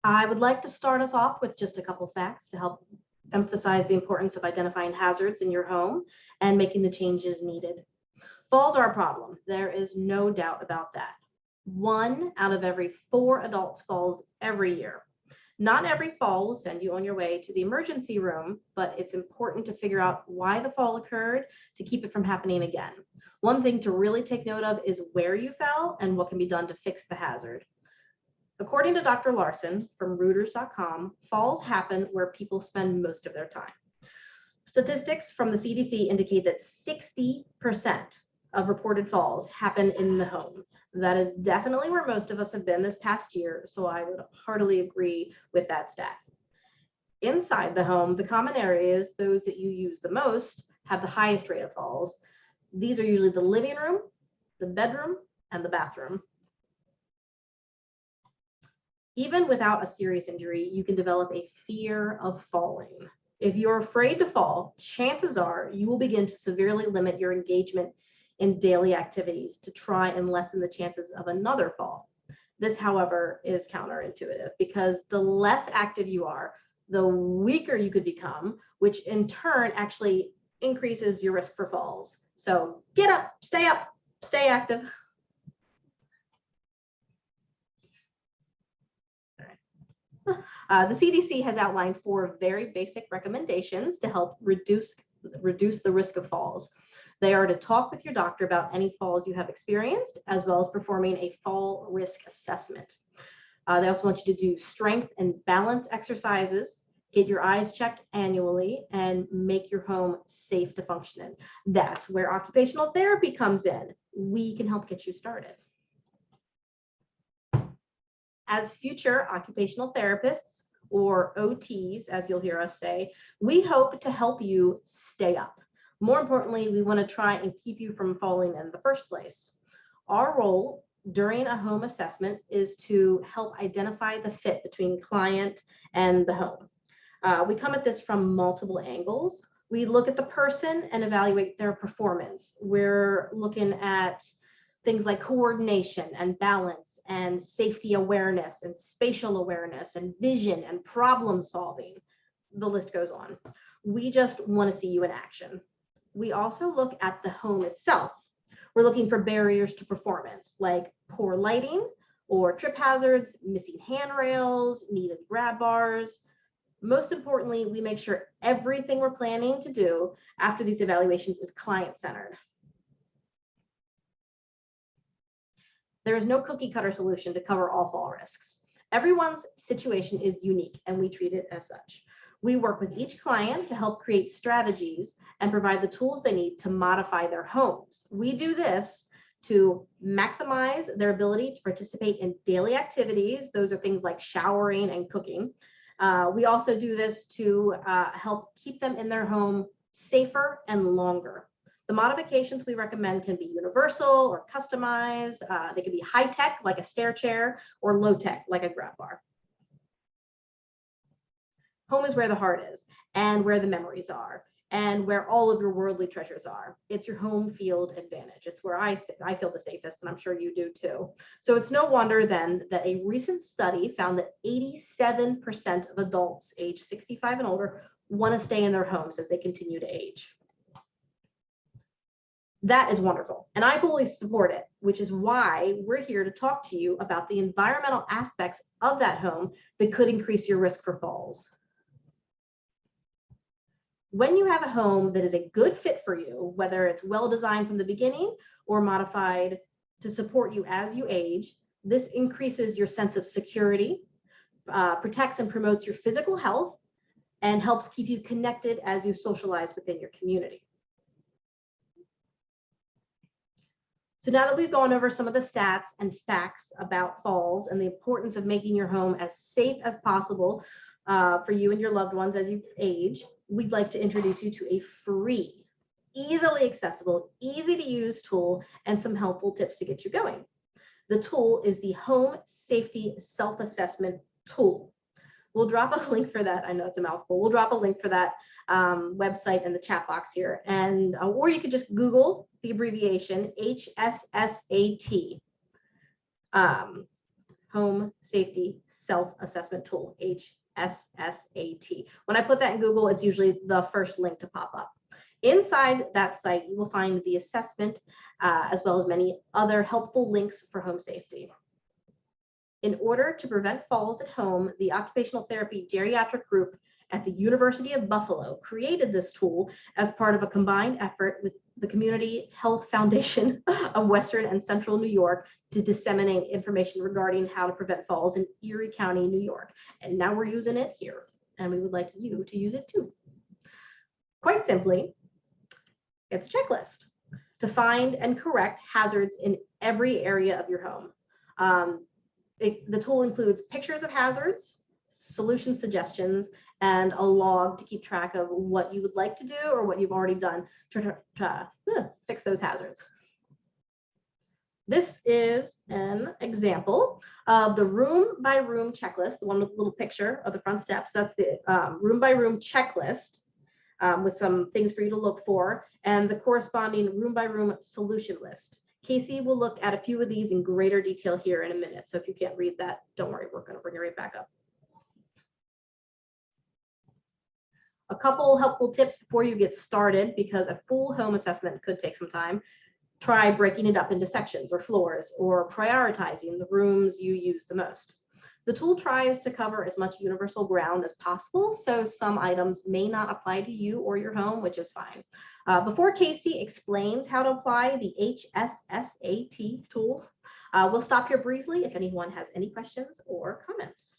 I would like to start us off with just a couple facts to help emphasize the importance of identifying hazards in your home and making the changes needed. Falls are a problem. There is no doubt about that. 1 out of every 4 adults falls every year. Not every fall will send you on your way to the emergency room, but it's important to figure out why the fall occurred to keep it from happening again. One thing to really take note of is where you fell and what can be done to fix the hazard. According to Dr. Larson from Reuters.com, falls happen where people spend most of their time. Statistics from the CDC indicate that 60% of reported falls happen in the home. That is definitely where most of us have been this past year, so I would heartily agree with that stat. Inside the home, the common areas, those that you use the most, have the highest rate of falls. These are usually the living room, the bedroom, and the bathroom. Even without a serious injury, you can develop a fear of falling. If you're afraid to fall, chances are you will begin to severely limit your engagement in daily activities to try and lessen the chances of another fall. This, however, is counterintuitive because the less active you are, the weaker you could become, which in turn actually increases your risk for falls. So get up, stay active. The CDC has outlined 4 very basic recommendations to help reduce the risk of falls. They are to talk with your doctor about any falls you have experienced, as well as performing a fall risk assessment. They also want you to do strength and balance exercises, get your eyes checked annually, and make your home safe to function in. That's where occupational therapy comes in. We can help get you started. As future occupational therapists, or OTs, as you'll hear us say, we hope to help you stay up. More importantly, we want to try and keep you from falling in the first place. Our role during a home assessment is to help identify the fit between client and the home. We come at this from multiple angles. We look at the person and evaluate their performance. We're looking at things like coordination and balance and safety awareness and spatial awareness and vision and problem solving. The list goes on. We just want to see you in action. We also look at the home itself. We're looking for barriers to performance like poor lighting or trip hazards, missing handrails, needed grab bars. Most importantly, we make sure everything we're planning to do after these evaluations is client-centered. There is no cookie cutter solution to cover all fall risks. Everyone's situation is unique and we treat it as such. We work with each client to help create strategies and provide the tools they need to modify their homes. We do this to maximize their ability to participate in daily activities. Those are things like showering and cooking. We also do this to help keep them in their home safer and longer. The modifications we recommend can be universal or customized. They can be high-tech, like a stair chair, or low-tech, like a grab bar. Home is where the heart is, and where the memories are, and where all of your worldly treasures are. It's your home field advantage. It's where I feel the safest, and I'm sure you do too. So it's no wonder then that a recent study found that 87% of adults age 65 and older want to stay in their homes as they continue to age. That is wonderful, and I fully support it, which is why we're here to talk to you about the environmental aspects of that home that could increase your risk for falls. When you have a home that is a good fit for you, whether it's well designed from the beginning or modified to support you as you age, this increases your sense of security, protects and promotes your physical health, and helps keep you connected as you socialize within your community. So now that we've gone over some of the stats and facts about falls and the importance of making your home as safe as possible for you and your loved ones as you age, we'd like to introduce you to a free, easily accessible, easy to use tool and some helpful tips to get you going. The tool is the Home Safety Self-Assessment Tool. We'll drop a link for that. I know it's a mouthful. We'll drop a link for that website in the chat box here. And or you could just Google the abbreviation HSSAT. Home Home Safety Self-Assessment Tool, HSSAT. When I put that in Google, it's usually the first link to pop up. Inside that site, you will find the assessment as well as many other helpful links for home safety. In order to prevent falls at home, the Occupational Therapy Geriatric Group at the University of Buffalo created this tool as part of a combined effort with the Community Health Foundation of Western and Central New York to disseminate information regarding how to prevent falls in Erie County, New York. And now we're using it here, and we would like you to use it too. Quite simply, it's a checklist to find and correct hazards in every area of your home. The tool includes pictures of hazards, solution suggestions, and a log to keep track of what you would like to do or what you've already done to fix those hazards. This is an example of the room by room checklist, the one with the little picture of the front steps. That's the room by room checklist with some things for you to look for, and the corresponding room by room solution list. Casey will look at a few of these in greater detail here in a minute. So if you can't read that, don't worry, we're going to bring it right back up. A couple helpful tips before you get started, because a full home assessment could take some time. Try breaking it up into sections or floors, or prioritizing the rooms you use the most. The tool tries to cover as much universal ground as possible, so some items may not apply to you or your home, which is fine. Before Casey explains how to apply the HSSAT tool, we'll stop here briefly if anyone has any questions or comments.